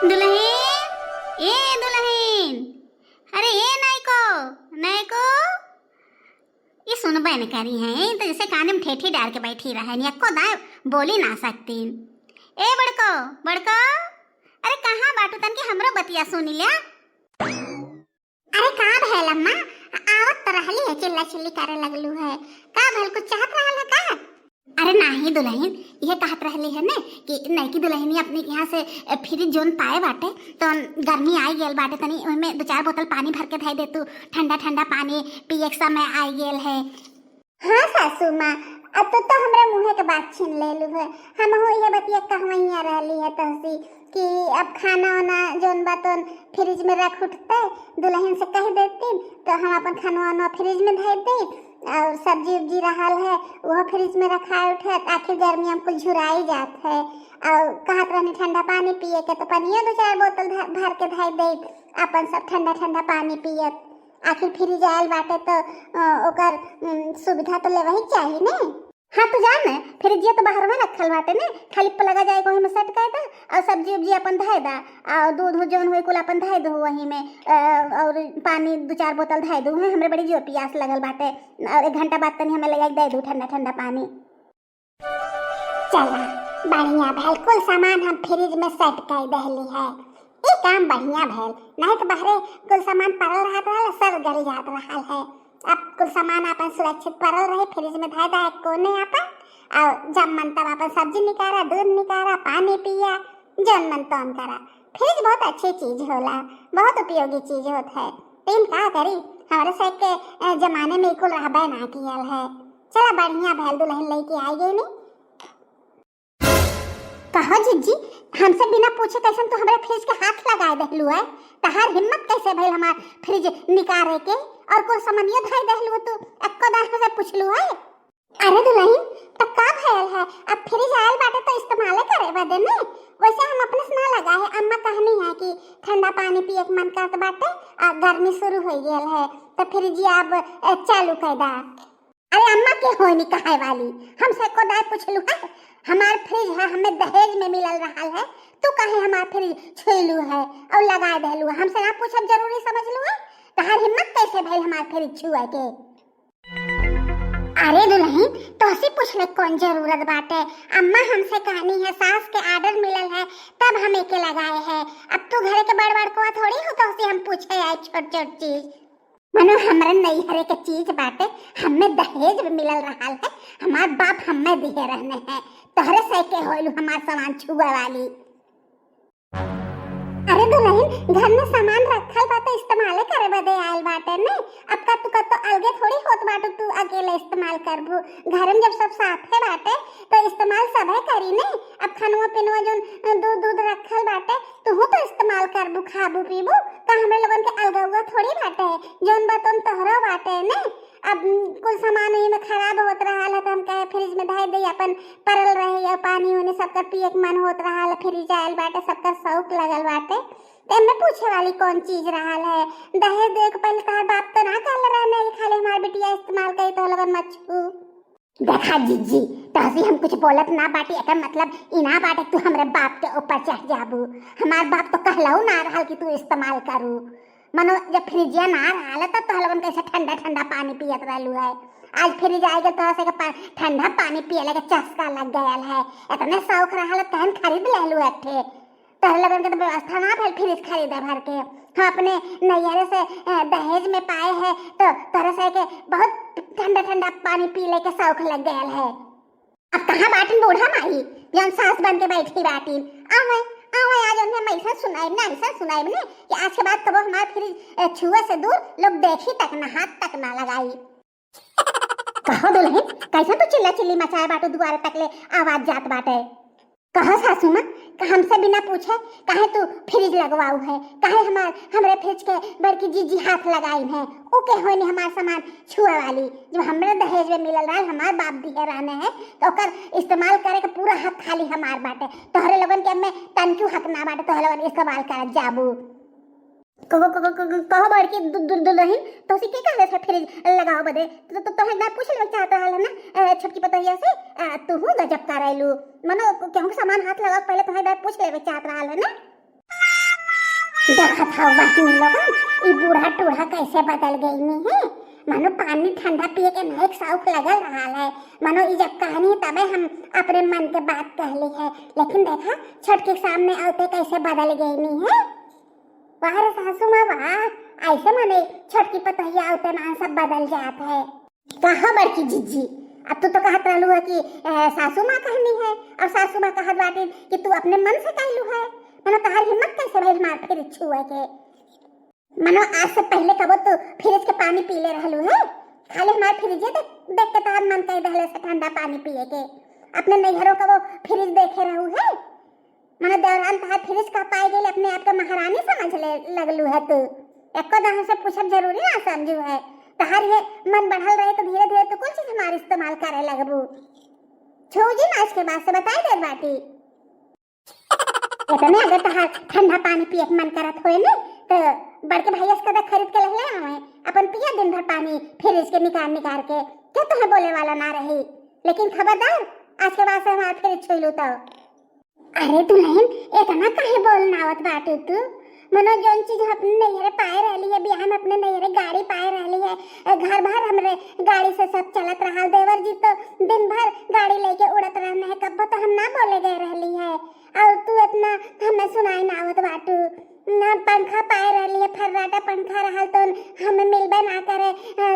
दुल्हन, ए दुल्हन, अरे ये नाइको नाइको, ये सुन बहन करी है तो जैसे काने में ठेठी डाल के बैठी रहे को दाए बोली ना सकती। ए बड़को बड़को, अरे कहाँ बाटू तन के हमरो बतिया सुनी लिया। अरे का भैल अम्मा, आवत तो रहली है, चिल्ला चिल्ली करे लगलू है, का भैल कुछ चाहत रहल है का? अरे नहीं दुल्हन, ये कहत रहली है ने कि नहीं की दुल्हनी अपने यहाँ से फ्रिज जोन पाए बाटे तो गर्मी आई गेल बाटे, तनी उनमें 2-4 बोतल पानी भर के धई दे तू, ठंडा ठंडा पानी पिए के समय आई गेल है। हाँ सासू माँ, अब तो हमरा मुँहे के बात छीन ले लू है, हम हो ये बतिया कहवैया रहली है तहसी कि अब खाना वाना जोन बातन फ्रिज में रख उठते दुल्हन से कह देती तो हम अपन खाना वाना फ्रिज में धर दी, और सब्जी उब्जी रहल है वह फ्रिज में रखा उठे, आखिर गर्मी हम कुल झुराई जात है, और कहत रहनी ठंडा पानी पिए के तो पानियो 2-4 बोतल भर के धर दे, अपन सब ठंडा ठंडा पानी पियत, आखिर फ्रिज आयल बाटे तो ओकर सुविधा तो लेवा ही चाहिए ने। हाँ तो जान फ्रिज तो बाहर में रखल बाटे ने, खाली लगा जाए वही में सेट कर दा, और सब्जी उब्जी अपन धय दा, और दूध जौन हुए कुल अपन धय दो वही में, और पानी 2-4 बोतल धय दो, हमरे बड़ी जो प्यास लगल बाटे, और 1 घंटा बाद तनी हमें लगा दे दो ठंडा ठंडा पानी। चला बढ़िया भैल, कुल सामान हम फ्रिज में सेट कर दहली है, ये काम बढ़िया भैल, नहीं तो बाहरे कुल सामान पड़ल रहत रहल, सब गल जात रहल है, अब कुल सामान अपन सुरक्षित पड़ल रहे फ्रिज में धर दा कोने अपन, और जब मन तब अपन सब्जी निकाला, दूध निकाला, पानी पिया, जन मन तन करा। फ्रिज बहुत अच्छी चीज होला, बहुत उपयोगी चीज होत है, तीन का करी हमारे से के जमाने में कुल रहबे ना कियल है। चला बढ़िया भैल, दुल्हन लेके आई गई नहीं। कहो जिज्जी, हमसे बिना पूछे कैसे तो हमारे फ्रिज के हाथ लगाए दहलू है, तहार हिम्मत कैसे भइल हमार फ्रिज निकारे के, और कुछ सामानिया धई दहलू तू एक्को दास से पूछलू है। अरे दुल्हन तो का भइल है, अब फ्रिज आयल बाटे तो इस्तेमाल करे बदे ने, वैसे हम अपने से ना लगा है, अम्मा कहनी है कि ठंडा पानी पिए के मन करत बाटे, गर्मी शुरू हो गेल है तो फ्रिज अब चालू कर दा। अरे अम्मा के होनी कहे वाली, हमसे को दाई पूछलू है, हमार फ्रिज है हमें दहेज में मिलल रहा है, तू कहे हमार फ्रिज छुलू है और लगा देलू है, हमसे ना पूछब जरूरी समझ लू है, तहार हिम्मत कैसे भइल हमार फ्रिज छुए के? अरे दुल्हन तोसी पूछले कौन जरूरत बाटे, अम्मा हमसे कहनी है सास के आर्डर मिलल है तब हम एके लगाए हैं, अब तू घरे के बड़ को थोड़ी हो तो हम पूछे आए छोट छोट चीज, मनो हमरे नहीं हरे के चीज बाटे, हमें दहेज में मिलल रहा है, हमार बाप हमें दिए रहने हैं, तोहरे से के होलू हमार सामान छुए वाली। अरे दुल्हन घर में सामान रखल बा तो इस्तेमाल करे बदे आयल बाटे ने, अब का तू अलगे थोड़ी होत बाटू, तू अकेले इस्तेमाल करबू, घर में जब सब साथे बाटे तो इस्तेमाल सबे करी ने, अब खानुआ पिनुआ जोन दूध रखल बाटे तू तो इस्तेमाल करबू, खाबू पीबू, का हमरे लोगन के अलगुआ थोड़ी बाटे, जोन बतन तोहरो बाटे ने, अब कुछ सामान में खराब होत रहा है तो हम कहे फ्रिज में धर दे, अपन परल रहे या पानी उन्हें सबका पिए के मन होत रहा है, फ्रिज आयल बाटे सबका शौक लगल बाटे, ते मैं पूछे वाली कौन चीज रहा है, दहेज देख पहले तार बाप तो ना कहल रहा है खाली हमार बिटिया इस्तेमाल करी तो लगन मत छू। देखा जीजी तहसी हम कुछ बोलत ना बाटी, एकर मतलब इना बाटे तू हमरे बाप के ऊपर चढ़ जाबू, हमार बाप तो कहलऊ ना रहा कि तू इस्तेमाल करू, मनो जब फ्रिजिया ना रहा तब तो हलवन कैसे ठंडा ठंडा पानी पियत रहलू है, आज फ्रिज आएगा तो से ठंडा पानी पिए लगे चस्का लग गया है, इतने शौक रहा तहन खरीद लेलू अठे, तोहर लगन के तो व्यवस्था ना भइल फ्रिज खरीदे भर के, हम अपने नैहरे से दहेज में पाए हैं तो तोहरे से के बहुत ठंडा ठंडा पानी पी ले के शौक लग गया है। अब कहाँ बाटिन बूढ़ा माही जौन सास बन के बैठी बाटिन, आवे आज उन्हें मैसा सुनाइब ना ऐसा सुनाइब ने कि आज के बाद कबो हमारे फ्रिज छुए से दूर लोग देखी तक ना हाथ तक ना लगाई। कहो दुल्हन कैसे तू चिल्ला चिल्ली मचाए बाटो, दुआरे तक ले आवाज जात बाटे, कहो सासू माँ हमसे बिना पूछे काहे तू फ्रिज लगवाऊ है, काहे हमरे फ्रिज के बड़की जीजी हाथ लगाई है, ओके होनी हमार सामान छुए वाली, जब हमरे दहेज में मिलल रहा हमार बाप दिए रहने हैं तो ओकर इस्तेमाल करे के पूरा हक खाली हमार बाटे, तोहरे लोगन के में तनक्यू हक ना बाटे, तोहरे लोगन इस्तेमाल करत जाबू। कहो बड़की दुल्हन तो सी के कहले से फ्रिज लगाओ बदे तो तोहे ना पूछ ले चाहत रहल ना छोटकी पतोहिया से, तू गजब करैलू, मनो केहू सामान हाथ लगाओ पहले तोहे पूछ लेवे चाहत रहल ना। देखा था बाकी लोगन ये बूढ़ा टूढ़ा कैसे बदल गई नहीं है। मानो पानी ठंडा पिए के नहीं शौक लगल रहा है। मानो ये जब कहानी तबे हम अपने मन के बात कह ली है, लेकिन देखा छठ के सामने आते कैसे बदल गई नहीं है। वाह रे सासू माँ वाह, ऐसे माने छठ की पतैया आते ना सब बदल जाते है। कहा बड़की जीजी, अब तू तो कहत रहलू है कि सासू माँ कहनी है, और सासू माँ कहत बाटी कि तू अपने मन से कहलू है। मनो तहार हिम्मत कैसे भइल मार फिर छुए के। मनो आज से पहले कबो तो फ्रिज के पानी पी ले रहलू है, खाली हमारे फ्रिज देख के तहार मन कह दहले से ठंडा पानी पिए के। अपने नैहरों का वो फ्रिज देखे रहू है। मनो दौरान तहार फ्रिज का पाए गेल अपने आप के महारानी समझ ले लगलू है। तू एको दहा से पूछब जरूरी ना समझू है। तहार ये मन बढ़ल रहे तो धीरे धीरे तो कुछ चीज हमारे इस्तेमाल करे लगबू। छोजी ना इसके बाद से बताई दे बाटी। इतने अगर तहार ठंडा पानी पिए के मन करत होए ने तो बड़के भैया से कदा खरीद के ले आवे, अपन पिया दिन भर पानी फ्रिज के निकाल के। क्या तुम्हें बोले वाला ना रही, लेकिन खबरदार आज के बाद से हमारे फ्रिज छुई लू तो। अरे दुल्हन इतना काहे बोलना आवत बाटे तू। मनो जोन चीज अपने नैहरे पाए रहली है, बियाह में अपने नैहरे गाड़ी पाए रहली है, घर भर हमरे गाड़ी से सब चलत रहा। देवर जी तो दिन भर गाड़ी लेके उड़त रहने है, कब तो हम ना बोले गए रहली है। और तू इतना हमें सुनाई ना आवत बाटू ना। पंखा पाए रहली है, फर्राटा पंखा रहल तो हमें मिलबे ना करे।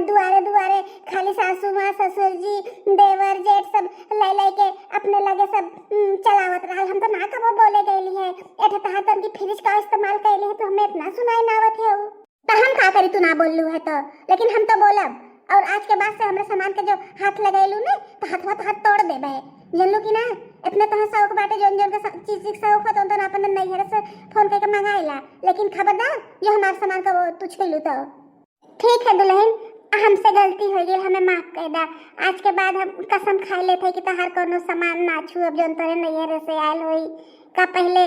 दुआरे दुआरे खाली सासू माँ ससुर जी देवर जेठ सब ले के अपने लगे सब चलावत रहल। हम तो ना कबो बोले गईली है। एठे तहा तन की फ्रिज का इस्तेमाल कैली है तो हमें इतना सुनाई ना आवत है। तो हम का करी तू ना बोललू है तो, लेकिन हम तो बोलब। और आज के बाद से हमरे सामान के जो हाथ लगैलू ने तो हाथ तोड़ देबे, जानलू कि ना। इतने तो शौक बाटे जोन जोन के चीज शौक होता तो अपन नैहर से फोन करके मंगाइला, लेकिन खबरदार जो हमारे सामान का वो तू छुइलू तो। ठीक है दुल्हन, हमसे गलती हो गई, हमें माफ कर दा। आज के बाद हम कसम खा लेते कि तहार कोनो सामान ना छुअब जोन तोरे नैहर से आयल होई। का पहले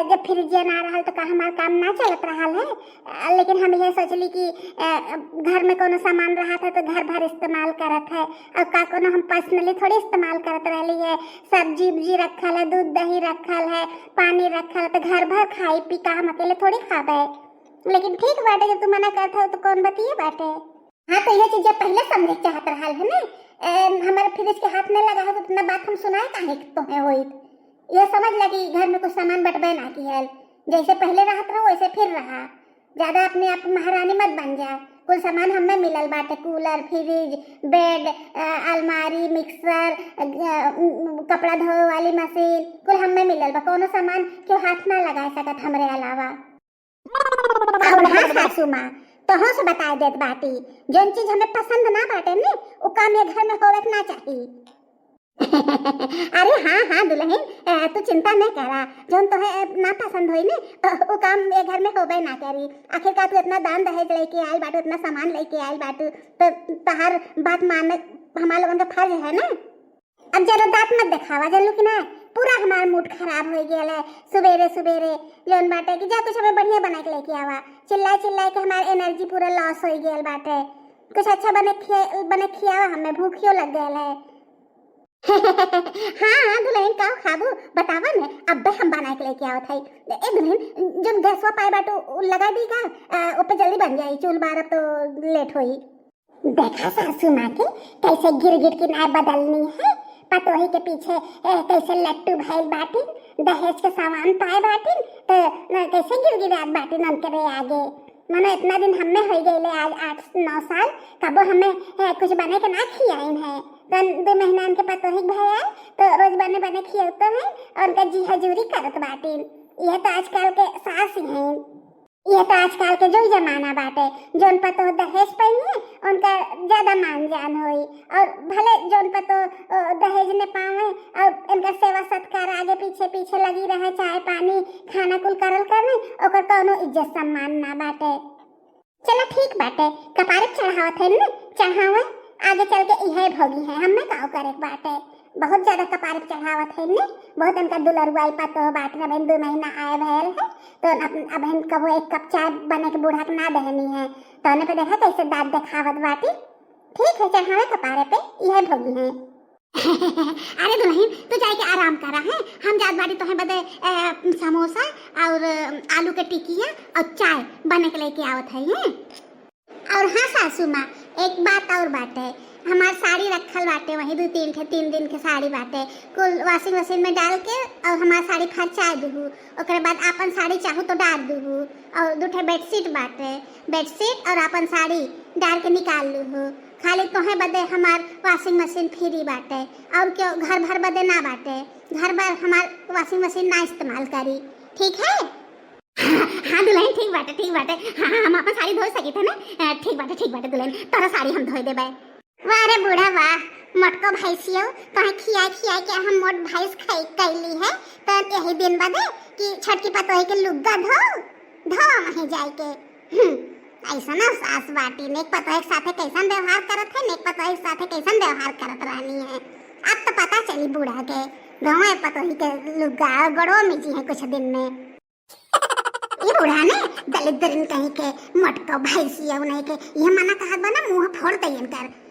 जब फ्रिज ना रहल तो का हमार काम ना चलत रहल है, लेकिन हम ये सोचली कि घर में कोनो सामान रहा था तो घर भर इस्तेमाल करत है। और का कोनो हम पर्सनली थोड़ी इस्तेमाल करत रहली है। सब्जी उब्जी रखल है, दूध दही रखल है, पानी रखल है, तो घर भर खाई पी का हम अकेले थोड़ी खाबे। लेकिन ठीक बाटे जब तू मना करत हो तो कौन बतिए बाटे। हाँ तो ये चीजें पहले समझे चाहत रहल है ना। हमारे फ्रिज के हाथ में लगा है तो इतना बात हम सुनाए काहे तुम्हें होई। ये समझ लगी घर में कुछ सामान बटबे ना की है, जैसे पहले रहत रहो वैसे फिर रहा। ज्यादा अपने आप महारानी मत बन जा। कुल सामान हमें मिलल बाटे, कूलर फ्रिज बेड अलमारी मिक्सर कपड़ा धोए वाली मशीन कुल हमें मिलल बा। कोनो सामान क्यों हाथ ना लगा सकत हमरे अलावा। और हाँ सासू माँ तोहू से बता देत बाटी, जोन चीज हमें पसंद ना बाटे ने वो काम ये घर में होवे ना चाहिए। अरे हाँ दुल्हन तू चिंता नहीं करा, जोन तोहे ना पसंद होई ने वो काम ये घर में होबे ना करी। आखिरकार तू इतना दान दहेज लेके आयल बाटू, इतना सामान लेके आयल बाटू, तो तहार बात मानने हमारे लोगन का फर्ज है ना। अब जरा दांत मत दिखावा, जानलू कि ना। पूरा हमारा मूड खराब हो गया है सुबेरे सुबेरे जोन बाटे कि जा कुछ हमें बढ़िया बना के लेके आवा। चिल्ला के हमारी एनर्जी पूरा लॉस हो गया बाटे। कुछ अच्छा बने खियावा, हमें भूखियो लग गया है। हाँ दुल्हन का खाबू बतावा ने, अब हम बना के लेके आवत है। ए दुल्हन जो गैसवा पाए बाटू लगा दी का ऊपर जल्दी बन जाई, चूल बार तो लेट होई। देखा सासू माँ के कैसे गिर के नाय बदलनी है। पतोही के पीछे कैसे लट्टू भइल बाटिन, दहेज के सामान पाए बाटिन तो कैसे गिर बाटिन उनके आगे। मनो इतना दिन हमें हो गए आज 8-9 साल, कबो हमें कुछ बने के ना खियाइन है। 2 महीना उनके पतोही भैया तो रोज बने खियाते हैं और उनका जी हजूरी करत बाटिन। यह तो आजकल के सास ही हैं, ये तो आजकल के जो जमाना बाटे। जोन पतो दहेज पाइए उनका ज्यादा मान जान होई, और भले जोन पतो दहेज ने पावे और इनका सेवा सत्कार आगे पीछे लगी रहे, चाय पानी खाना कुल करल करे, ओकर कोनो इज्जत सम्मान ना बाटे। चलो ठीक बाटे, कपारे चढ़ावत है ना चढ़ावे, आगे चल के यह भोगी है हमें काव करे बाटे। बहुत ज्यादा कपार चढ़ावत है ने, बहुत इनका दुलरुआई पतो बाट रहे 2 महीना आए भैल है तो अब इनका वो 1 कप चाय बने के बूढ़ा के ना दहनी है तो उन्हें पे देखा कैसे दांत दिखावत बाटी। ठीक है चढ़ावे कपारे पे यह भोगी है। अरे दुल्हन तू जाके आराम करा है, हम जात बाटी तो है बदे समोसा और आलू के टिकिया और चाय बने के लेके आवत है हैं। और हाँ सासू माँ, एक बात और बाटे, हमार साड़ी रखल बाटे वही 2-3 दिन के साड़ी बाटे, कुल वॉशिंग मशीन में डाल के और हमार साड़ी फरचाए दूँ, ओकरे बाद अपन साड़ी चाहूँ तो डाल दूँ। और 2 बेडशीट बाटे, बेडशीट और अपन साड़ी डाल के निकाल लूँ। खाली तोहे बदे हमार वॉशिंग मशीन फ्री बाटे, और क्यों घर भर बदे ना बाटे, घर भर हमार वॉशिंग मशीन ना इस्तेमाल करी, ठीक है? हाँ दुल्हन ठीक बाटे। हाँ हम अपन साड़ी धो सकी थे ना, ठीक बाटे दुल्हन, तोरा साड़ी हम धोई देबे। वाह रे बूढ़ा वाह, मोटको भैंसियो तोहे खिया के हम मोट भैंस खाई कैली है, तो यही दिन बदे कि छटकी पतोही के लुग्गा धो वहीं जाए के। ऐसा ना सास बाटी ने पतोही के साथे कैसन व्यवहार करत है, नेक पतोही के साथे कैसन व्यवहार करत रहनी है। अब तो पता चली बूढ़ा के गाँव पतोही के लुग्गा गड़ो में जी है कुछ दिन में। ये बूढ़ा ने दलिद्रन कहीं के मटको भैंसिया नहीं के ये मना कहत बना मुंह फोड़ दे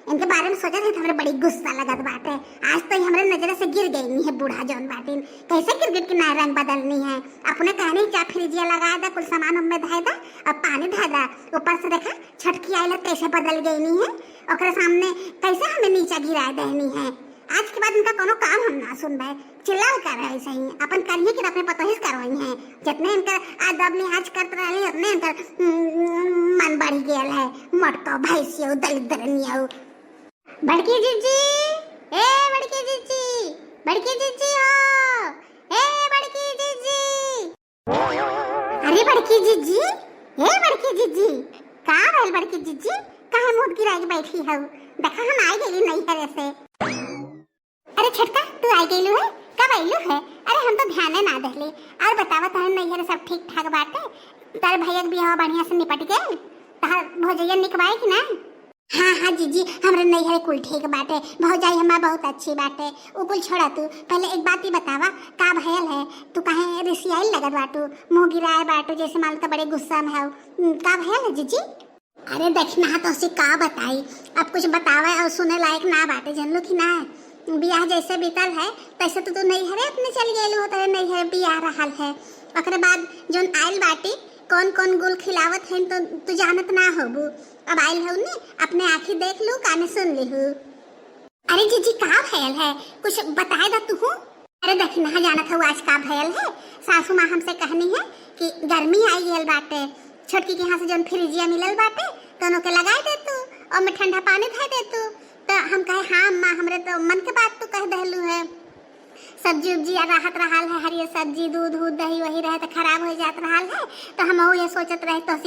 इनके बारे में सोचा थे तो हमरे बड़ी गुस्सा लगत बाटे। आज तो हमरे नजर से गिर गई नहीं है बूढ़ा जौन बाटिन, कैसे गिरगिट के नया रंग बदलनी है। अपने कहने क्या फ्रिजिया लगा दा, कुल सामान में धै दा और पानी धै दा, ऊपर से देखा छटकी आइला कैसे बदल गई नहीं है, ओकरे सामने कैसे हमें नीचे गिरा देनी है। आज के बाद इनका कोनो काम हम ना सुनबे, चिल्लाल कर रहे ऐसे ही अपन करिए कि अपने पतोहिस करवाई हैं। जितने इनका आदब लिहाज करते रहे उतने इनका मन बढ़ गया है। मटको भैंसियो दलिद्रनियो। बड़की जीजी, ए बड़की जीजी, बड़की जीजी हो, ए बड़की जीजी। अरे बड़की जीजी, ए बड़की जीजी, का भइल बड़की जीजी, काहे मुंह गिरा के बैठी हो? देखा हम आई गई नहीं करे से। अरे छटका तू आई गईलू है, कब आईलू है? अरे हम तो ध्यान ना देली। और बतावा तहन नैहर सब ठीक ठाक बाटे? तार भैया के बियाह बढ़िया से निपट गए? तार भौजैया निकबाई कि ना? हाँ जीजी, हमरे नैहर कुल ठीक बाटे, भौजाई हमार बहुत अच्छी बाटे। उ कुल छोड़ा, तू पहले एक बात ही बतावा, का भयल है? तू काहे रिसियाई लगत बाटू, मुंह गिराए बाटू जैसे मालूम तो बड़े गुस्सा में हो, का भयल है जीजी? अरे देखना तो उसे का बताई, अब कुछ बतावे और सुने लायक ना बाटे, जानलू कि ना? बियाह जैसे बीतल है तैसे तो तू नैहरे अपने चल गेलू हो, तेरे नैहर बियाह रहल है। ओकरे बाद जोन आइल बाटी कौन कौन गुल खिलावत है तो तू जानत ना होबू। अब आइल हो ने अपने आँखी देख लू, काने सुन ली। अरे जीजी का भयल है, कुछ बताए दा तू? अरे देखना जानत हो आज का भयल है, सासू माँ हमसे कहनी है कि गर्मी आई गल बाटे, छोटकी के यहाँ से जोन फ्रिजिया मिलल बाटे दोनों के लगाए दे तू और मैं ठंडा पानी धै दे तू। तो हम कहे हाँ अम्मा, हमरे तो मन के बात तू कह दहलू है। सब्जी उब्जी राहत रहल है, हरियर सब्जी दूध दही वही रहे तो खराब हो जात रहल है, तो हम ये सोचत रहे तो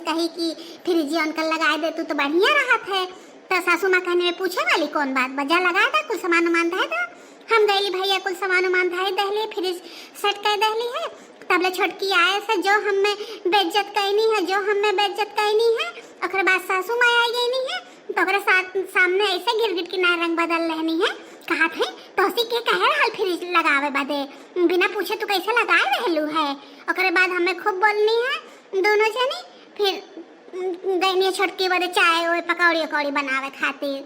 कही कि फ्रिजिया उनका लगाए दे तू तो बढ़िया रहत है। तो सासू माँ कहने में पूछे वाली कौन बात, बजा लगा दा, कुछ सामान उमान धै दा। हम गईली भैया कुल सामान उमान धै दहली, फ्रिज सेट कर दहली है। तबले छोटकी आए से जो हमें बेइज्जत कहनी है, जो हमें बेइज्जत कहनी है, ओकरे बाद सासू माँ आई गई है तो ओकरे सामने ऐसे गिरगिट की नया रंग बदल रहनी है। कहा थे तो के कहे रहल फ्रिज लगावे बदे, बिना पूछे तू कैसे लगाए रहलू है। ओकरे बाद हमें खूब बोलनी है दोनों जनी, फिर गईनी छोटकी बदे चाय और पकौड़ी बनावे खातिर।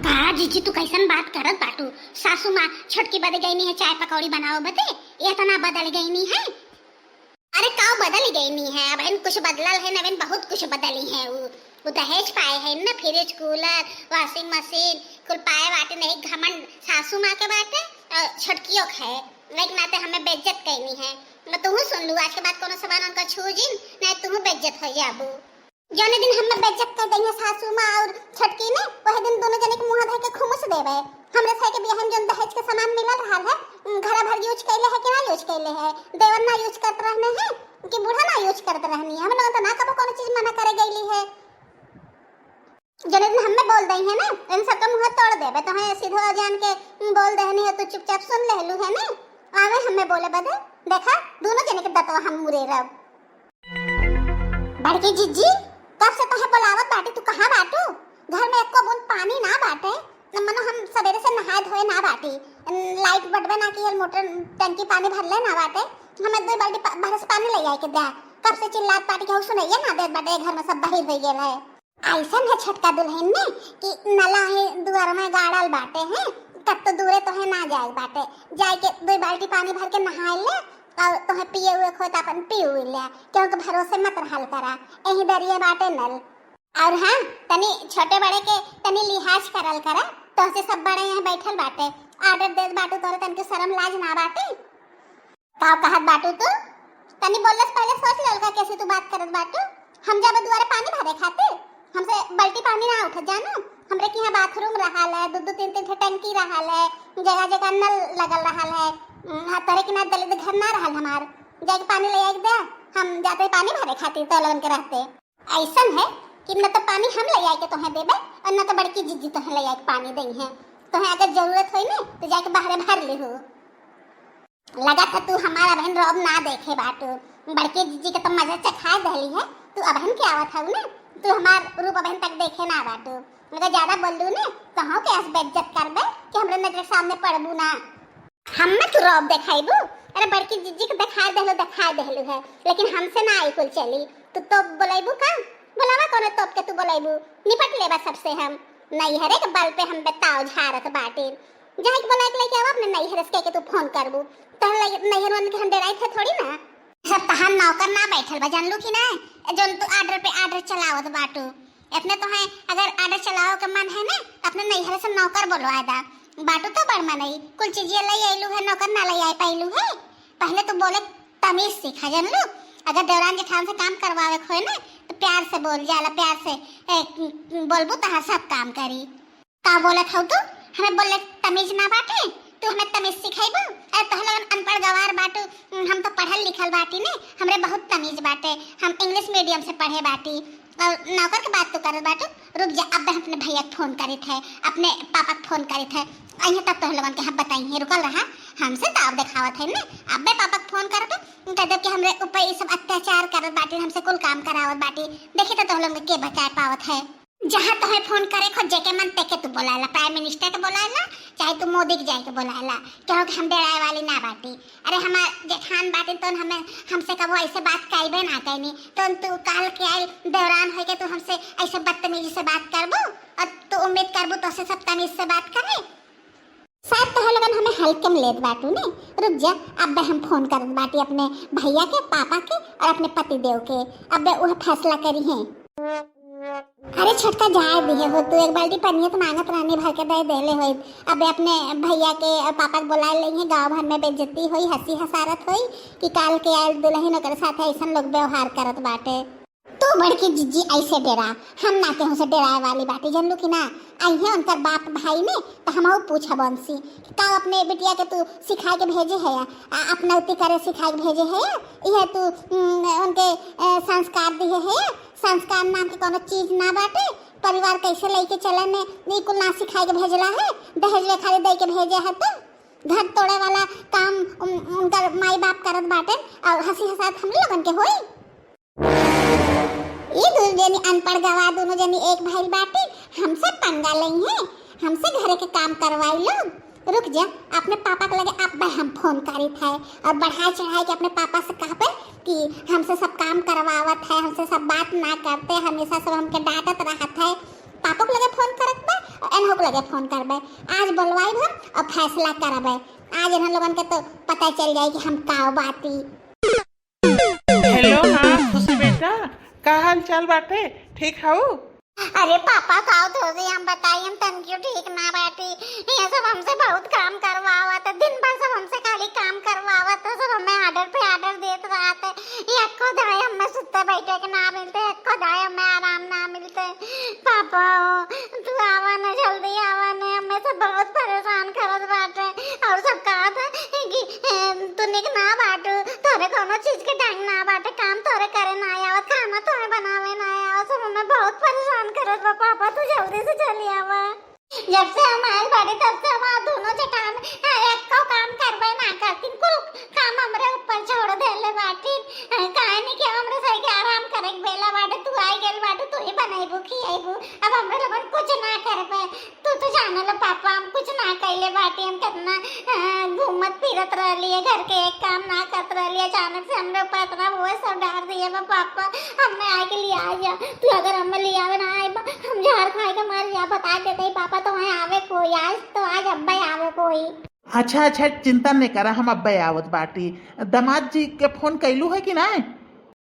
का जीजी तू कैसन बात करत बाटू? सासू माँ छोटकी बदे गईनी है चाय पकौड़ी बनाओ बदे, इतना बदल गईनी है? अरे का बदल गईनी है, अब इन कुछ बदलल है, नवीन बहुत कुछ बदली है। वो दहेज पाए है ना, फ्रिज कूलर वॉशिंग मशीन कुल पाए बाटे, नहीं घमंड सासू माँ के बाटे और छोटकियों है, लेकिन नाते हमें बेइज्जत कहनी है। मैं तुहू सुन लू, आज के बाद कोनो सामान उनका छू जिन नहीं तुहू बेइज्जत हो जाबू। जौने दिन हमें बेइज्जत कर देंगे सासू माँ और छटकी ने, वही दिन दोनों जने के मुंह धर के खुमुस देवे। हमरे साई के बियाह में जोन दहेज के सामान मिलल रहल है, घर भर यूज कैले है कि ना यूज कैले है? देवर ना यूज करत रहने हैं कि बूढ़ा ना यूज करत रहनी है? हम लोग तो ना कबो कोनो चीज मना करे गईली है। जने दिन हमें बोल दई है ना, इन सब का मुंह तोड़ देबे तो है सीधा जान के बोल देहनी है, तू चुपचाप सुन लेलू है ना। आवे हमें बोले बदे देखा दोनों जने के दतवा हम मुरे रब। बड़की जीजी कब से तोहे बोलावत बाटे, तू कहां बाटू? घर में एको बूंद पानी ना बाटे, मनो हम सवेरे से नहाए धोए ना बाटी, लाइट बटवे ना की मोटर टंकी पानी भरले ना बाटे, हमें 2 बाल्टी भरस पानी ले जाए के दे। कब से चिल्लात बाटी के सुनैया ना देत बाटे, घर में सब बहिर हो गेल है। ऐसन है छटका दुल्हन ने कि नला है दुआर में गाड़ल बाटे हैं, तब तो दूरे तो है ना जाए बाटे, जाए के 2 बाल्टी पानी भर के नहाए ले और तुम्हें पिए हुए खो तो अपन पी हुई ले, क्योंकि भरोसे मत रहल करा, यही दरिए बाटे नल। और हाँ, तनी छोटे बड़े के तनी लिहाज करल करा, तो से सब बड़े यहाँ बैठल बाटे, ऑर्डर दे बाटू तोरे तन के शर्म लाज ना बाटे। का कहत बाटू तू? तनी बोलस पहले सोच लेल का कैसे तू बात करत बाटू। हम जब दुआरे पानी भरे खाते, हमसे बाल्टी पानी ना उठत जाना। हमरे के यहाँ बाथरूम रहल है, दो तीन तीन टंकी रहल है, जगह जगह नल लगल रहल है। तोरे के ना दलित घर ना रहल हमार, जाके पानी ले आके दे, हम जाते पानी भरे खातिर तो लगन के रहते। ऐसन है कि न तो पानी हम ले आके तोहे देबे और न तो बड़की जीजी तोहे ले आके पानी दई है। तोहे अगर जरूरत होई ना तो जाके बाहर भर ले हो। लगा था तू हमारा बहन रोब ना देखे बाटू, बड़की जीजी के तो मजा चखा दहली है। तू अबहन के आवत हऊ ना, तू हमार रूप अबहन तक देखे ना बाटू। अगर ज्यादा बोल दू ना तो हम के ऐसे बेइज्जत करबे कि हमरे नजर सामने पड़बू ना। हम में तू रोब देखाइबू? अरे बड़की जीजी के दिखा देहलू है, लेकिन हमसे ना आई कुल चली। तू तो बोलाइबू का? बुलावा कोने तोप के तू बोलाइबू, निपट लेबा सबसे हम। नहीं हरे के बल पे हम बताओ झारत बाटे, जाके बोला के लेके आवा अपने नहीं हरस के तू फोन करबू। तहले नहीं हरवन के हम डराई थे थोड़ी ना। सब तहां नौकर ना बैठल बा, जानलू कि ना, जोन तू ऑर्डर पे ऑर्डर चलावत बाटू। अपने तो है अगर ऑर्डर चलाओ के मन है ना तो अपने नहीं हरस नौकर बोलवा दा। बाटू तो बड़ मनई कुल चीजें ले आइलू है, नौकर ना ले आई पाइलू है। पहले तो बोले तमीज सीखा, जानलू। अगर देवरान जेठान से काम करवावे खोए ना तो प्यार से बोल जाला, प्यार से बोलबू तो सब काम करी। का बोलत हऊ तू? हमें बोले तमीज ना बाटे, तू हमें तमीज सिखाइबू? अरे तोहला अनपढ़ गवार बाटू, हम तो पढ़ल लिखल बाटी ने, हमरे बहुत तमीज बाटे, हम इंग्लिश मीडियम से पढ़े बाटी। और नौकर के बात तो करत बाटू। रुक जा, अब अपने भैया को फोन करी थे, अपने पापा को फोन करी थे, अइहे तब तो लोगन के हम बताइए। रुकल रहा, हमसे दाव दिखावत है ना। अबे पापा को फोन करत कहते कि हमरे ऊपर ये सब अत्याचार करत बाटी, हमसे कुल काम करावत बाटी। देखी तो लोग के बचा पावत है। जहाँ तुम्हें फोन करे खो जेके मन तेके तू बोलाला, प्राइम मिनिस्टर के बोलाला, चाहे तू मोदी के जाए के बोलाला, क्योंकि हम डराए वाली ना बाटी। अरे हमार जेठान बाटी तो हमें हमसे कबो ऐसे बात काइबे ना कहनी। तो तू काल के आई देवरान है के तू हमसे ऐसे बदतमीजी से बात करबो और तू उम्मीद करबो तो से सब तमीज से बात करे? शायद तो लगन हमें हल्के में लेत बाटू ने। रुक जा, अब हम फोन करत बाटी अपने भैया के, पापा के और अपने पति देव के। अब वह फैसला करी है। अरे छोटका जाए दिए हो, तू एक बाल्टी पनिया तो मांगत रानी भर के दे देले होई। अब अपने भैया के और पापा के बुला लेंगे, गांव भर में बेइज्जती होई, हंसी हसारत होई कि काल के आयल दुल्हन ओकर साथ ऐसा लोग व्यवहार करत बाटे। तू बड़की जीजी ऐसे डरा, हम ना केहू से डराए वाली बाटी, जानलू कि ना। आई है उनका बाप भाई ने तो हम पूछा बंसी का अपने बिटिया के तू सिखा के भेजे है, अपना उती करे सिखा के भेजे है, यह तू उनके संस्कार दिए है। संस्कार नाम के कोनो चीज ना बाटे। परिवार कैसे लेके चले ने बिल्कुल ना सिखाई के भेजला है, दहेज में खाली दे के भेजे है। तो घर तोड़े वाला काम उनका माई बाप करत बाटे और हंसी हसात हम लोगन के होई। ये दोनों जनी अनपढ़ गवा दोनों जनी एक भाई बाटे, हमसे पंगा लई है, हमसे घरे के काम करवाई लोग। रुक जा, अपने पापा के लगे अब हम फोन करी थे और बढ़ाई चढ़ाई के अपने पापा से कह पे कि हमसे सब काम करवावत है, हमसे सब बात ना करते, हमेशा सब हमके डांटत रहत है। पापा को लगे फोन करत बे और एनहो को लगे फोन करबे। आज बोलवाई हम और फैसला करबे। आज इन लोगन के तो पता चल जाए कि हम का बाती। हेलो, हाँ खुशी बेटा, का हाल चाल बाटे? ठीक हूँ? अरे पापा काओ तो हम बताइए, हम तन क्यों ठीक ना बैठी। ये सब हमसे बहुत काम करवावा था, दिन भर सब हमसे खाली काम करवावा था, सब हमें ऑर्डर पे ऑर्डर देते रहते। ये को दाय हमें सुत्ते बैठे के ना मिलते, को दाय हमें आराम ना मिलते। पापा तू आवा ना, जल्दी आवा ना, हमें सब बहुत परेशान करत बाटे। और सब कहा था कि तू निक ना बाटू, तोरे कोनो चीज के ढंग ना बाटे, काम तोरे करे ना आया, खाना तोरे बनावे ना आया, सब हमें बहुत परेशान करत बा। पापा तू जल्दी से चली आवा। जब से हम आए बाड़ी तब से हम दोनों चटान एक को काम करबे ना करती, कुल काम हमरे ऊपर छोड़ देले बाटी। काहे नहीं कि हमरे सही के आराम करे बेला बाटे, तू आई गेल बाटू, तू ही बनाइबू खियाइबू, अब हमरे लोगन कुछ ना करबे। तू तो जानल पापा हम कुछ ना कइले बाटी, हम कितना घूमत फिरत रहलिए, घर के एक काम ना करत रहलिए, अचानक से हमरे ऊपर इतना वो सब डाल दिए बा। पापा हमें आए के लिए आ जा, तू अगर हमें ले आवे ना आए हम झाड़ खाए के मर जा, बता देते पापा तो वहाँ आवे कोई, आज तो आज अब्बा आवे कोई। अच्छा अच्छा, चिंता नहीं करा, हम अब्बे आवत बाटी। दामाद जी के फोन कैलू है कि नहीं?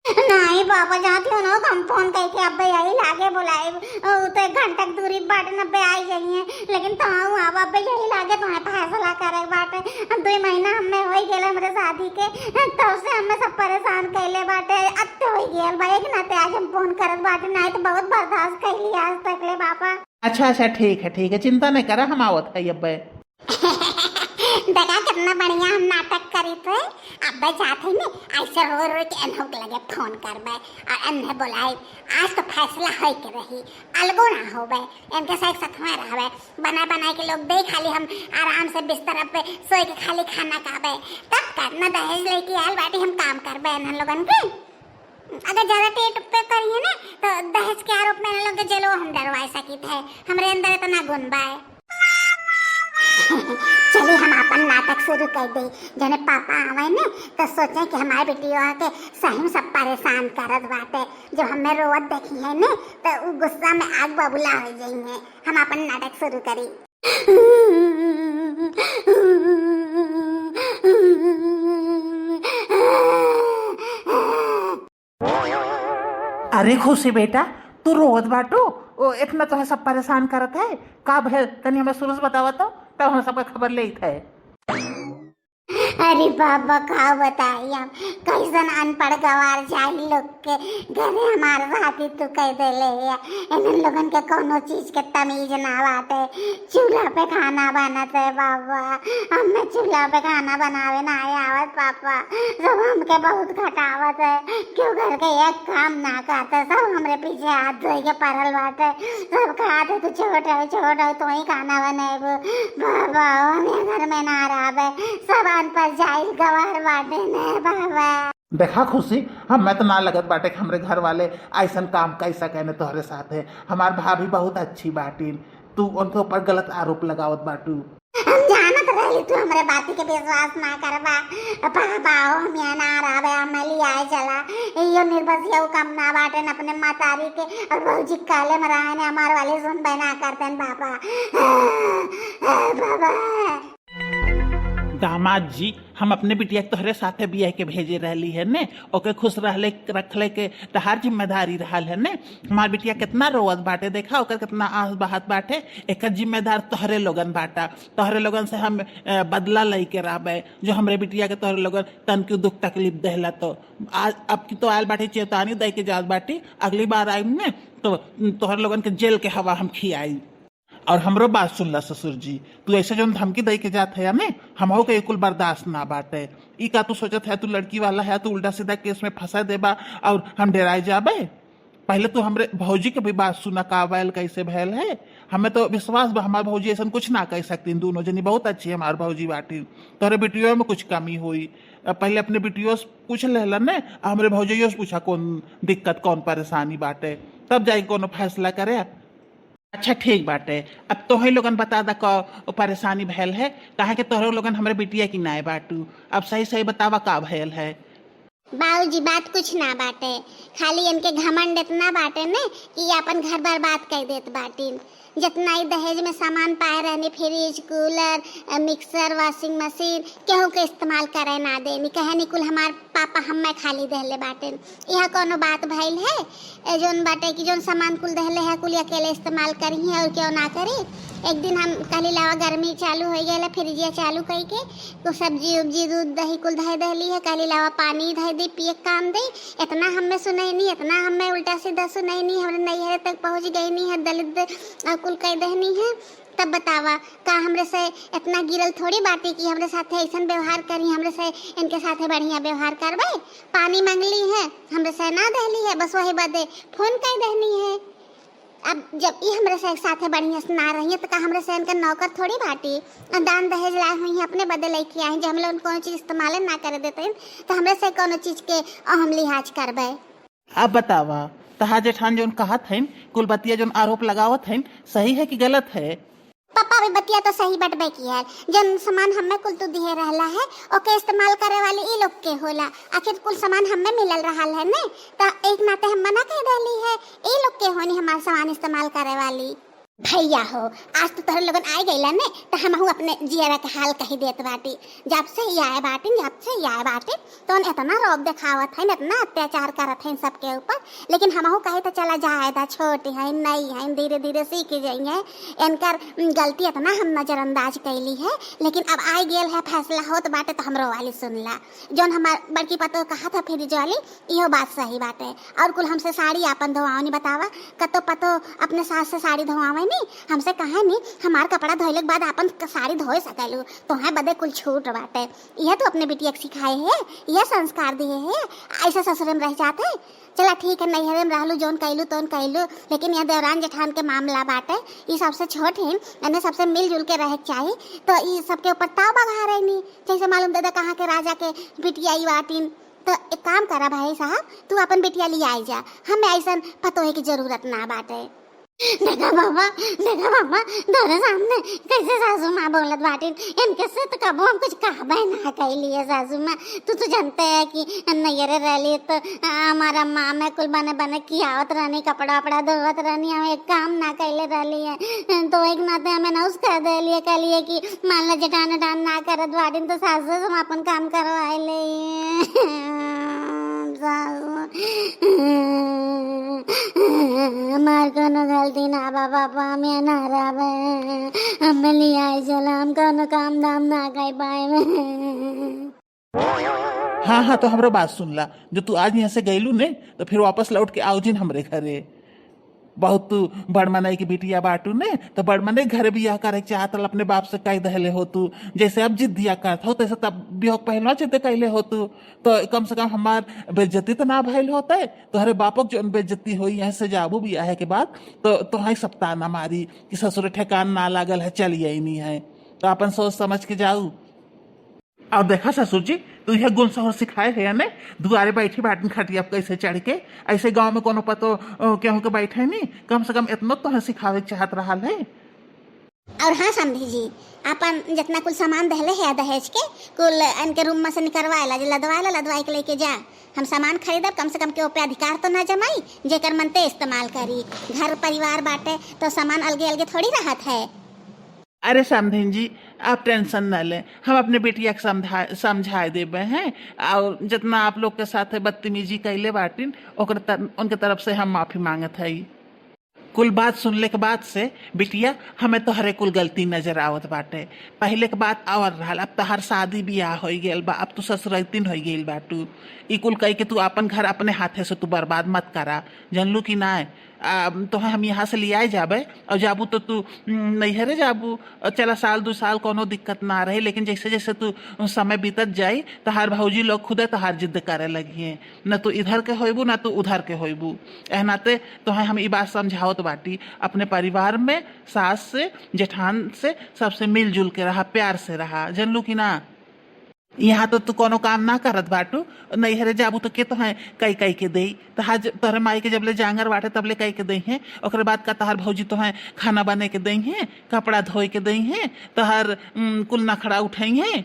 नहीं बाबा, जाती हो ना हम फोन करके अब यही लागे बुलाए तो 1 घंटा की दूरी बाटे न पे आई जाइए, लेकिन तो अब यही लागे तुम्हें फैसला करे बाटे। 2 महीना हमें हो गए हमारे शादी के, तब से हमें सब परेशान कैले बाटे। अब तो हो गया भाई कि नाते आज हम फोन करत बाटे, नहीं तो बहुत बर्दाश्त कैली आज तक ले बाबा। अच्छा अच्छा, ठीक है, चिंता नहीं करा, हम आवत है अब्बे। देखा कितना बढ़िया हम नाटक करी थे। अब जाते ने ऐसे रो रो के अनहोक लगे फोन करबे और अन्हे बोलाए आज तो फैसला है के रही, अलगो ना होबे, इनके साथ में रहबे, बना बना के लोग दे, खाली हम आराम से बिस्तर पे सोए के खाली खाना खाबे, तब करना दहेज लेके आयल बाटी हम काम करबे इन लोगन के। अगर ज्यादा टेट पे करिए ना तो दहेज के आरोप में इन लोग के जेलो हम डरवा सकी थे, हमरे अंदर इतना गुण बा। चलिए हम अपन नाटक शुरू कर दे, जने पापा आवे ने तो सोचे कि हमारे बेटियों के सही में सब परेशान करत बाटे। जब हमें रोवत देखी है ने तो उ गुस्सा में आग बबूला हो जाइए। हम अपन नाटक शुरू करी। अरे खुशी बेटा, तू रोवत बाटू, ओ इतना तो है सब परेशान करत है का भैल? तनी हमें शुरू से बतावा तो तब हम सबका खबर ले थे। अरे बाबा का बताई हम कैसन अनपढ़ गवार जाई लोग के घरे हमारे साथी तू कह दे ले, इन लोगन के कोनो चीज के तमीज ना बाटे। चूल्हा पे खाना बनते बाबा, हमें चूल्हा पे खाना बनावे ना आवत पापा, सब हमके बहुत खटावत है, क्यों घर के एक काम ना करते, सब हमरे पीछे हाथ धोई के पड़ल बाटे, सब खाते तू छोटा तो ही खाना बनेबो बाबा, हमें घर में ना रहे, सब अनपढ़ जाइल गवार बाटे ने बाबा। देखा खुशी, हम मैं तो ना लगत बाटे कि हमरे घर वाले ऐसा काम कैसा कहने तोहरे साथ है। हमार भाभी बहुत अच्छी बाटी, तू उनके ऊपर गलत आरोप लगावत बाटू। हम जानत रही तू हमरे बाती के विश्वास ना करबा पापा, हम यहाँ ना रहबे, हम लिया चला यो निर्बस यो कम ना बाटे न अपने मातारी के और बहुजी काले में रहे ने हमार वाले सुन बना करते पापा। बाबा दामाद जी, हम अपने बिटिया के तोहरे साथे बिया के भेजे रहली है ने, ओके खुश रहले रखले के तहार जिम्मेदारी रहल है ने। हमार बिटिया कितना रोवत बाटे, देखा ओकर कितना आस बहात बाटे, एक जिम्मेदार तोहरे लोगन बाटा। तोहरे लोगन से हम बदला लई के रहबे, जो हमरे बिटिया के तोहरे लोगन तन की दुख तकलीफ देहला तो आज अब की तो आयल बाटी चेतावनी दे के जात बाटी, अगली बार आई ने तो तोहरे लोगन के जेल के हवा हम खियाई। और हमरो बात सुन ला ससुर जी, तू ऐसे जो धमकी दे के जात है ने, हमहू के कुल बर्दाश्त ना बाटे। ई का तू सोचत है तू लड़की वाला है, तू उल्टा सीधा केस में फंसा देबा और हम डराए जाबे? पहले तो हमरे भौजी के भी बात सुना का बैल कैसे भैल है। हमें तो विश्वास बा हमार भौजी ऐसा कुछ ना कह सकती, दोनों जनी बहुत अच्छी है हमार भौजी बाटी। तोहरे बेटियों में कुछ कमी हुई, पहले अपने बेटियों से पूछ लेला ने, हमरे भौजियों से पूछा कौन दिक्कत कौन परेशानी बाटे, तब जाके कोनो फैसला करे। अच्छा ठीक बाटे, अब तोहे लोगन बता दा को परेशानी भैल है, कहा कि तोहरे लोगन हमरे बिटिया की नाय बाटू, अब सही सही बतावा का भैल है। बाबूजी बात कुछ ना बाटे, खाली इनके घमंड इतना बाटे ने कि अपन घर बर्बाद कर देत बाटी। जितना ही दहेज में सामान पाए रहने, fridge cooler mixer washing machine केहू के इस्तेमाल करे ना देनी, कहे निकुल हमार पापा हमें खाली दहले बाटे। यह कोनो बात भइल है जोन बाटे कि जोन सामान कुल दहले है कुल अकेले इस्तेमाल करी है और क्यों ना करी। एक दिन हम कहली लावा गर्मी चालू हो गया, फ्रिजिया चालू कई के तो सब्जी उब्जी दूध दही कुल धय दहली है, कहली लावा पानी धय दी पिए काम दे। इतना हमें सुनाई नहीं, इतना हमें उल्टा सीधा सुनाई नहीं, हमने नैहर तक पहुंच गई नहीं है, दलित कुल कह दहनी है। तब बतावा का हमरे से इतना गिरल थोड़ी बाटी कि हमरे साथे ऐसा व्यवहार करी, हमरे से इनके साथे बढ़िया व्यवहार करबे। पानी मांगली है हमरे से ना दहली है, बस वही बदे फोन कर दहनी है। अब जब ये हमरे से एक साथे बढ़िया से ना रही है तो का हमरे से इनका नौकर थोड़ी बाटी, दान दहेज लाए हुई है अपने बदे लेके आए, जब हम लोग कोनो चीज इस्तेमाल ना करे देते हैं तो हमरे से कोनो चीज के अहम लिहाज करबे। अब बतावा तहा जेठान जोन कहत है कुल बतिया जोन आरोप लगावत है सही है कि गलत है? पापा भी बतिया तो सही बटबे की है, जन सामान हमें कुल तो दिए रहला है ओके इस्तेमाल करे वाली ई लोग के होला, आखिर कुल सामान हमें मिलल रहल है ने, तो एक नाते हम मना कह देली है ई लोग के होनी हमार सामान इस्तेमाल करे वाली। भैया हो, आज तो तोहर लोगन आए गईला ने तो हमहू अपने जियरा के हाल कही देत बाटी। जब से ही आए बाटी तो इतना रौब दिखावत है, इतना अत्याचार करत है सबके ऊपर, लेकिन हमहू कहे तो चला जाएगा, छोटी है नहीं है, धीरे धीरे सीख जाएंगे। इनकर गलती इतना हम नजरअंदाज कैली है, लेकिन अब आए गेल है फैसला होत बाटे तो हमरो वाली सुनला। जोन हमार बड़की पतो कहा था फिर जोली इहो बात सही बाटे। और कुल हमसे साड़ी आपन धोआवनी बतावा, कतो पतो अपने सास से साड़ी धोआवे नहीं, हमसे कहे नहीं हमार कपड़ा धोइले के बाद अपन साड़ी धोए सकलू, तो है बदे कुल छूट बाटे। यह तो अपने बिटिया के सिखाए है, यह संस्कार दिए है, ऐसा ससुरे में रह जाते। चला ठीक है, नैहरे में रहलू जोन कैलू तोन कैलू, लेकिन यह देवरान जेठान के मामला बाटे, ये सबसे छोट है, इन्हें सबसे मिलजुल के रहे चाहिए। तो ये सबके ऊपर ताव बगा रहे नहीं, जैसे मालूम दादा कहाँ के राजा के बिटिया ई बाटिन। तो एक काम करा भाई साहब, तू अपन बिटिया ले आई जा, हमें ऐसा पतोहे की जरूरत ना बाटे। देखा बाबा तोरे सामने कैसे सासू माँ बोलत बाटिन, इनके से तो कबो हम कुछ कहबे ना कैली है सासू माँ। तू तो जानते है कि नैयरे रहली तो हमारा माँ में कुल बने बने खियावत रहनी, कपड़ा वपड़ा धोवत रहनी, हम एक काम ना कैले रहली है। तो एक नाते हमें नौस कर दिलिए, कहलिए कि मान लो जेठान उठान ना करत बाटिन तो सासू से हम अपन काम करवाए ले। हमार कोनो गलती ना बाबा, हमें ना रहे, हमें ले आई चला, हम कोनो काम धाम ना कर पाए। हाँ हाँ, तो हमरो बात सुन ला, जो तू आज यहाँ से गईलू ने तो फिर वापस लौट के आओ जिन हमरे घरे। बहुत तू बड़मनई की बिटिया बाटू ने तो बड़मनई घर बियाह करे चाहत अपने बाप से कह दहले हो तू, जैसे अब जिद दिया करत हो तैसे तब बियाह पहलवा जिद कैले हो तू, तो कम से कम हमार बेइज्जती तो ना भइल होते। तोहरे बापक जो बेइज्जती हुई यहाँ से जाबू बियाह के बाद तो हाई सप्ताह ना मारी कि ससुर ठेकान ना लागल है, चलिए नहीं है, तो अपन सोच समझ के जाऊ। और देखा ससुर जी, तू यह गुण सहर सिखाए है ने, दुआरे बैठी बाटन खटिया कैसे चढ़ के, ऐसे गांव में कोनो पतो केहू के बैठे नहीं, कम से कम इतना तो सिखावे चाहत रहा है। और हाँ समझी जी, अपन जितना कुल सामान दहले है दहेज के कुल इनके रूम में से निकलवाएला, लदवाई के लेके जा। हम सामान खरीदब, कम से कम के ऊपर अधिकार तो ना जमाई, जेकर मनते इस्तेमाल करी। घर परिवार बाटे तो सामान अलगे अलगे थोड़ी रहत है। अरे समधिन जी, आप टेंशन न लें, हम अपने बेटिया के समझाए देवे हैं, और जितना आप लोग के साथ बदतमीजी कैले बाटिन उनके तरफ से हम माफी मांगत है। कुल बात सुनले के बाद से बिटिया हमें तो हरे कुल गलती नजर आवत बाटे। पहले के बात और रहा, अब तो हर शादी बियाह हो गेल बा, अब तू ससुरैतिन हो गेल बाटू। ई कुल कह के तू अपन घर अपने हाथे से तू बर्बाद मत करा, जानलू कि ना। तो हम यहाँ से ले आए जाबे, और जाबू तो तू नैहरे जाबू, चला साल 2 साल कोनो दिक्कत ना रहे, लेकिन जैसे जैसे तू समय बीतत जाई तो हर भौजी लोग खुदे तो हर जिद करे लगी, न तू इधर के होइबू न तू उधर के होइबू। एहनाते तो हम ई बात समझावत बाटी, अपने परिवार में सास से जेठान से सबसे मिलजुल के रहा, प्यार से रहा, जानलू कि ना। यहाँ तो तू कोनो काम ना करत बाटू, नैहरे जाबू तो के तो है कई के दे, तहार तोहरे माई के जबले जांगर बाटे तबले कई के दई हैं, ओकरे बाद का तहार भौजी तो है खाना बने के दई हैं, कपड़ा धोए के दई हैं, तहार कुल नखड़ा उठाई हैं।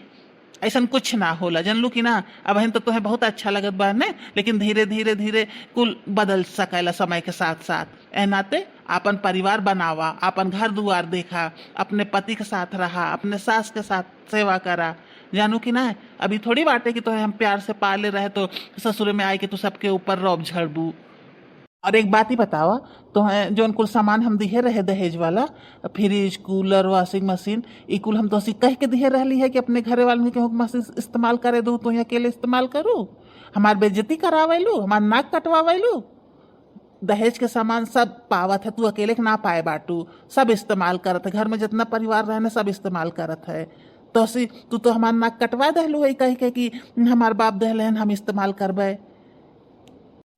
ऐसा कुछ ना होला, जानलू कि ना। अब हम तो तुम्हें बहुत अच्छा लगत बा ने, लेकिन धीरे धीरे धीरे कुल बदल सकेला समय के साथ साथ। ए नाते अपन परिवार बनावा, अपन घर दुआर देखा, अपने पति के साथ रहा, अपने सास के साथ सेवा करा, जानू कि ना। अभी थोड़ी बात है कि तुम्हें हम प्यार से पाले रहे तो ससुर में आए कि तू सबके ऊपर रौब झड़बू। और एक बात ही बतावा, तो है जो कुल सामान हम दिए रहे दहेज वाला, फ्रिज कूलर वॉशिंग मशीन, ई कुल हम तो कह के दिए रहली है कि अपने घरे वाले के मशीन इस्तेमाल करे दू, तो अकेले इस्तेमाल करूँ, हमार बेइज्जती करावेलू, हमार नाक कटवावेलू। दहेज के सामान सब पावत है, तू अकेले के ना पाए बाटू, सब इस्तेमाल करत है, घर में जितना परिवार रहने सब इस्तेमाल करत है। तो तू तो हमार नाक कटवा दहलू है कह के कि हमार बाप दहले हम इस्तेमाल करबे।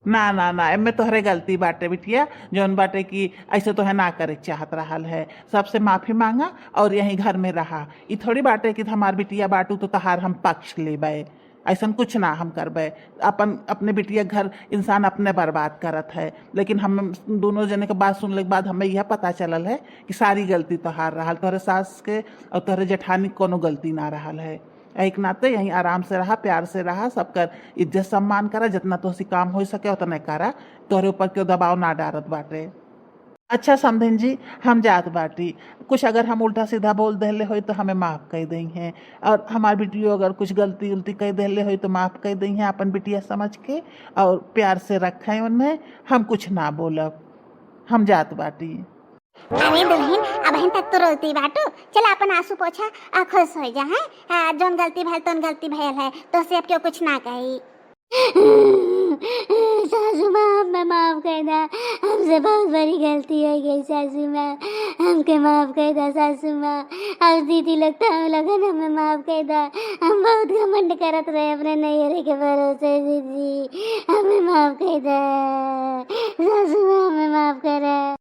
ना ना ना, एमे तोहरे गलती बाटे बिटिया, जौन बाटे कि ऐसे तो है ना करे चाहत रहा है, सबसे माफी मांगा और यहीं घर में रहा। ये थोड़ी बाटे कि हमार बिटिया बाटू तो तहार हम पक्ष लेबे, ऐसा कुछ ना हम करबे। अपने बिटिया घर इंसान अपने बर्बाद करत है, लेकिन हम दोनों जने के बात सुनने के बाद हमें यह पता चलल है कि सारी गलती तोहार रहा, तोहरे सास के और तोहरे जेठानी कोनो गलती ना रहा है। एक नाते यहीं आराम से रहा, प्यार से रहा, सबकर इज्जत सम्मान करा, जितना तो काम हो सके उतना करा, तोहरे ऊपर क्यों दबाव ना डारत बाटे। अच्छा समधिन जी, हम जात बाटी। कुछ अगर हम उल्टा सीधा बोल देले होई तो हमें माफ कर दी हैं, और हमार बिटियो अगर कुछ गलती उल्टी कर देले होई तो माफ कर दी हैं अपन बिटिया समझ के, और प्यार से रखें उन्हें। हम कुछ ना बोलब, हम जात बाटी। अरे दुल्हन अब तक तो रोती बाटू, चल अपन आंसू पोछा आ खुश हो जा है। जोन गलती भइल तोन गलती भइल है, तो से अब क्यों कुछ ना कही। सासू माँ हमें माफ कर दा, हमसे बहुत बड़ी गलती हो गई सासू माँ, हमके माफ कर दा सासू माँ। अब दीदी लगता हम लगन हमें माफ कर दा, हम बहुत घमंड करत रहे अपने नैहरे के भरोसे। दीदी हमें माफ कर दा सासू माँ, हमें माफ करा।